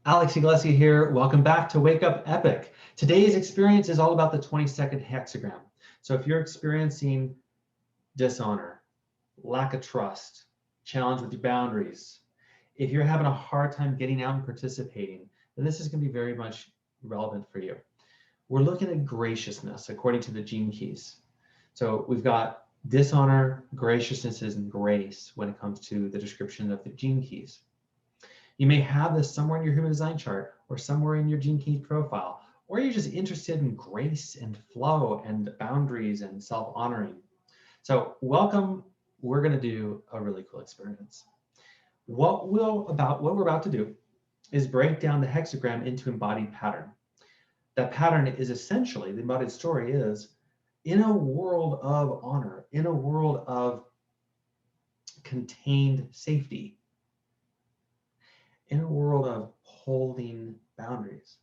Alex Iglesia here. Welcome back to Wake Up Epic. Today's experience is all about the 22nd hexagram. So if you're experiencing dishonor, lack of trust, challenge with your boundaries, if you're having a hard time getting out and participating, then this is going to be very much relevant for you. We're looking at graciousness according to the gene keys. So we've got dishonor, graciousness, and grace when it comes to the description of the gene keys. You may have this somewhere in your human design chart or somewhere in your gene key profile, or you're just interested in grace and flow and boundaries and self-honoring. So welcome. We're going to do a really cool experience. What we're about to do is break down the hexagram into embodied pattern. That pattern is essentially, the embodied story is, in a world of honor, in a world of contained safety, in a world of holding boundaries,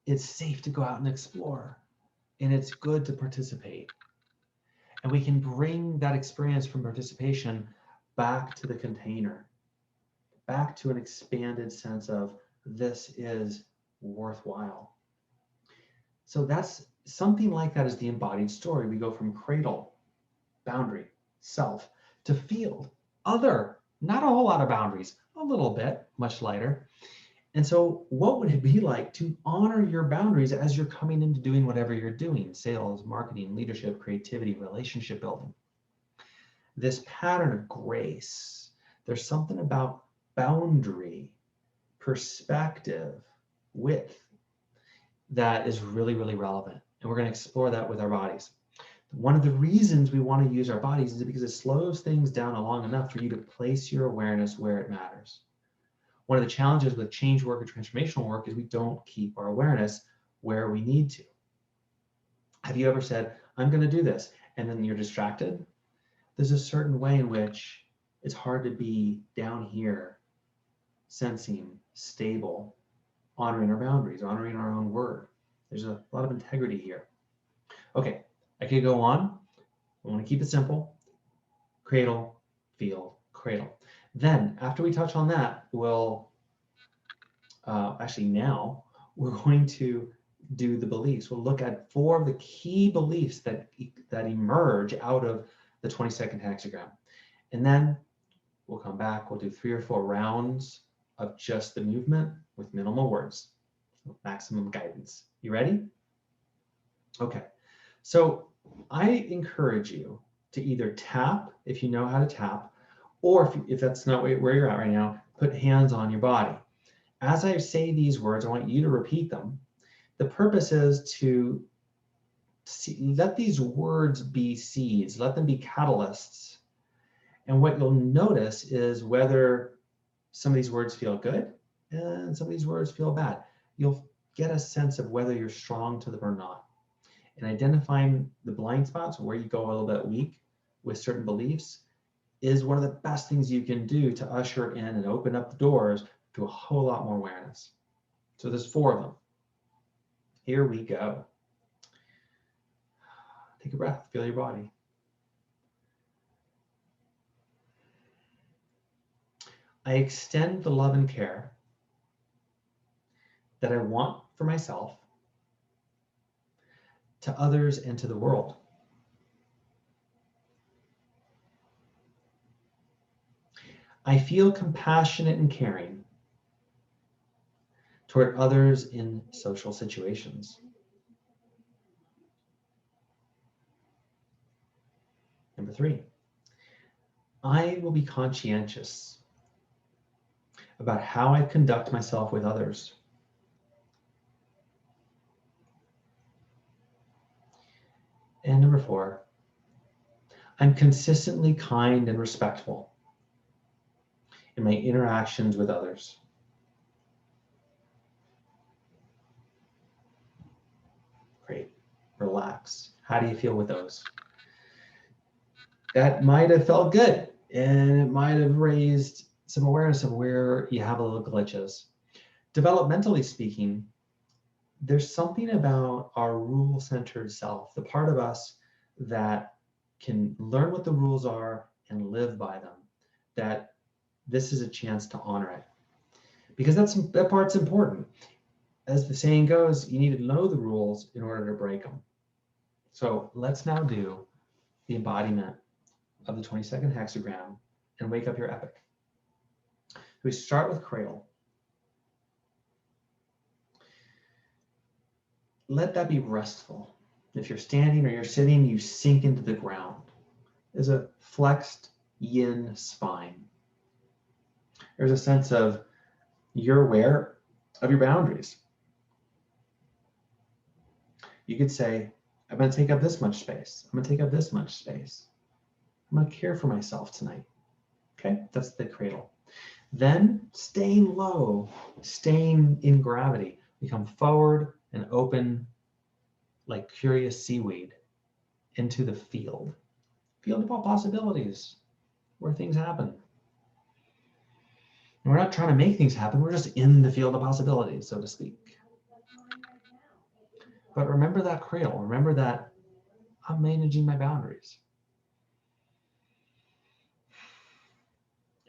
it's safe to go out and explore, and it's good to participate. And we can bring that experience from participation back to the container, back to an expanded sense of this is worthwhile. So that's something like that is the embodied story. We go from cradle, boundary, self, to field, other, not a whole lot of boundaries, a little bit, much lighter. And so what would it be like to honor your boundaries as you're coming into doing whatever you're doing? Sales, marketing, leadership, creativity, relationship building. This pattern of grace, there's something about boundary, perspective, width that is really, really relevant. And we're going to explore that with our bodies. One of the reasons we want to use our bodies is because it slows things down long enough for you to place your awareness where it matters. One of the challenges with change work or transformational work is we don't keep our awareness where we need to. Have you ever said, I'm going to do this, and then you're distracted? There's a certain way in which it's hard to be down here, sensing, stable, honoring our boundaries, honoring our own word. There's a lot of integrity here. Okay, I could go on. I want to keep it simple. Cradle, field, cradle. Then after we touch on that, we'll now we're going to do the beliefs. We'll look at 4 of the key beliefs that emerge out of the 22nd hexagram. And then we'll come back, we'll do 3 or 4 rounds of just the movement with minimal words, maximum guidance. You ready? Okay, so I encourage you to either tap, if you know how to tap, or if that's not where you're at right now, put hands on your body. As I say these words, I want you to repeat them. The purpose is to let these words be seeds, let them be catalysts. And what you'll notice is whether some of these words feel good and some of these words feel bad. You'll get a sense of whether you're strong to them or not. And identifying the blind spots, where you go a little bit weak with certain beliefs, is one of the best things you can do to usher in and open up the doors to a whole lot more awareness. So there's 4 of them. Here we go. Take a breath, feel your body. I extend the love and care that I want for myself to others and to the world. I feel compassionate and caring toward others in social situations. Number 3, I will be conscientious about how I conduct myself with others. And number 4, I'm consistently kind and respectful in my interactions with others. Great. Relax. How do you feel with those? That might have felt good, and it might have raised some awareness of where you have a little glitches. Developmentally speaking, there's something about our rule-centered self, the part of us that can learn what the rules are and live by them, that this is a chance to honor it. because that part's important. As the saying goes, you need to know the rules in order to break them. So let's now do the embodiment of the 22nd hexagram and wake up your epic. We start with cradle. Let that be restful. If you're standing or you're sitting, you sink into the ground. There's a flexed yin spine. There's a sense of you're aware of your boundaries. You could say, I'm going to take up this much space. I'm going to take up this much space. I'm going to care for myself tonight. Okay, that's the cradle. Then staying low, staying in gravity, become forward and open like curious seaweed into the field. Field of all possibilities, where things happen. And we're not trying to make things happen, we're just in the field of possibilities, so to speak. But remember that cradle, remember that I'm managing my boundaries.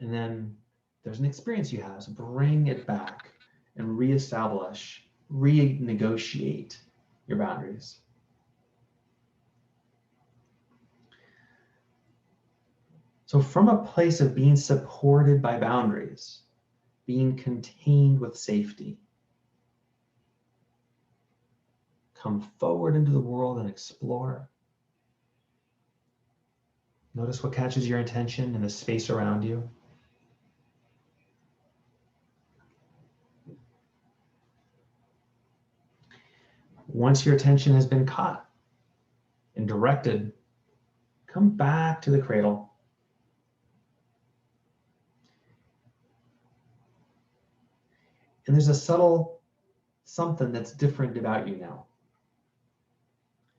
And then there's an experience you have, so bring it back and reestablish, renegotiate your boundaries. So from a place of being supported by boundaries, being contained with safety, come forward into the world and explore. Notice what catches your attention in the space around you. Once your attention has been caught and directed, come back to the cradle. And there's a subtle something that's different about you now.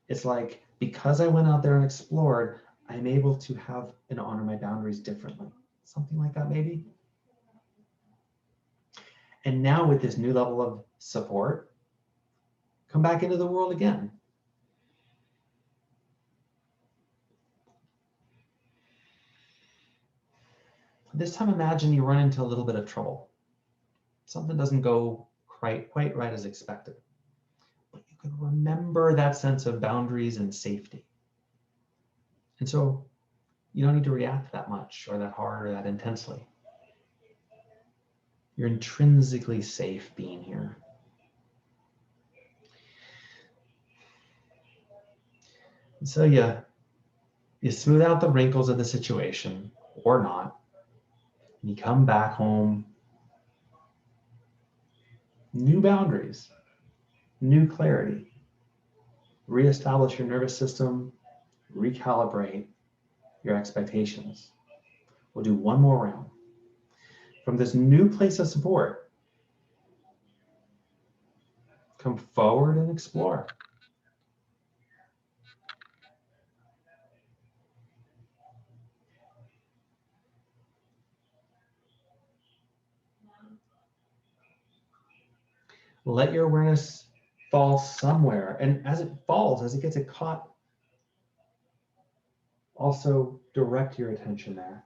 It's like, because I went out there and explored, I'm able to have and honor my boundaries differently. Something like that, maybe. And now with this new level of support, come back into the world again. This time, imagine you run into a little bit of trouble. Something doesn't go quite right as expected. But you can remember that sense of boundaries and safety. And so you don't need to react that much or that hard or that intensely. You're intrinsically safe being here. And so you smooth out the wrinkles of the situation, or not, and you come back home. New boundaries, new clarity. Reestablish your nervous system, recalibrate your expectations. We'll do one more round. From this new place of support, come forward and explore. Let your awareness fall somewhere. And as it falls, as it gets caught, also direct your attention there.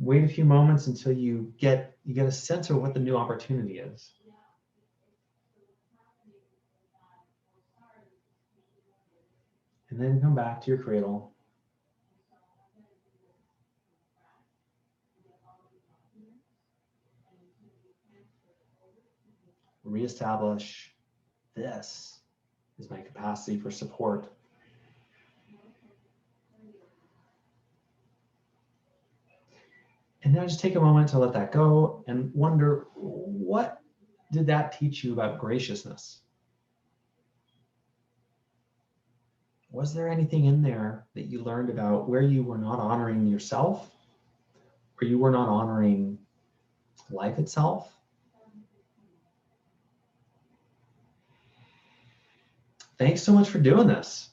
Wait a few moments until you get a sense of what the new opportunity is. And then come back to your cradle. Reestablish, this is my capacity for support. And now just take a moment to let that go and wonder, what did that teach you about graciousness? Was there anything in there that you learned about where you were not honoring yourself, or you were not honoring life itself? Thanks so much for doing this.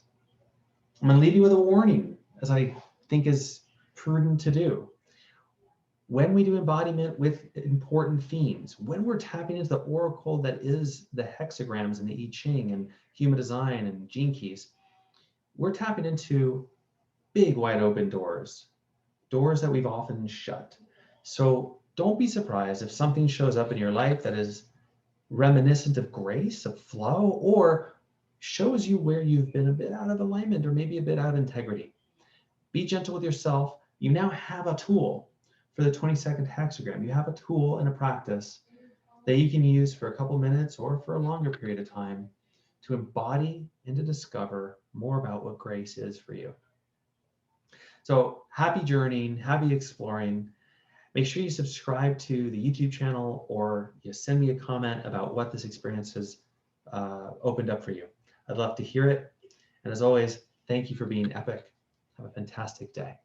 I'm going to leave you with a warning, as I think is prudent to do. When we do embodiment with important themes, when we're tapping into the oracle that is the hexagrams and the I Ching and human design and gene keys, we're tapping into big wide open doors doors that we've often shut. So don't be surprised if something shows up in your life that is reminiscent of grace, of flow, or shows you where you've been a bit out of alignment or maybe a bit out of integrity. Be gentle with yourself. You now have a tool for the 20-second hexagram. You have a tool and a practice that you can use for a couple minutes or for a longer period of time to embody and to discover more about what grace is for you. So happy journeying, happy exploring. Make sure you subscribe to the YouTube channel or you send me a comment about what this experience has opened up for you. I'd love to hear it. And as always, thank you for being epic. Have a fantastic day.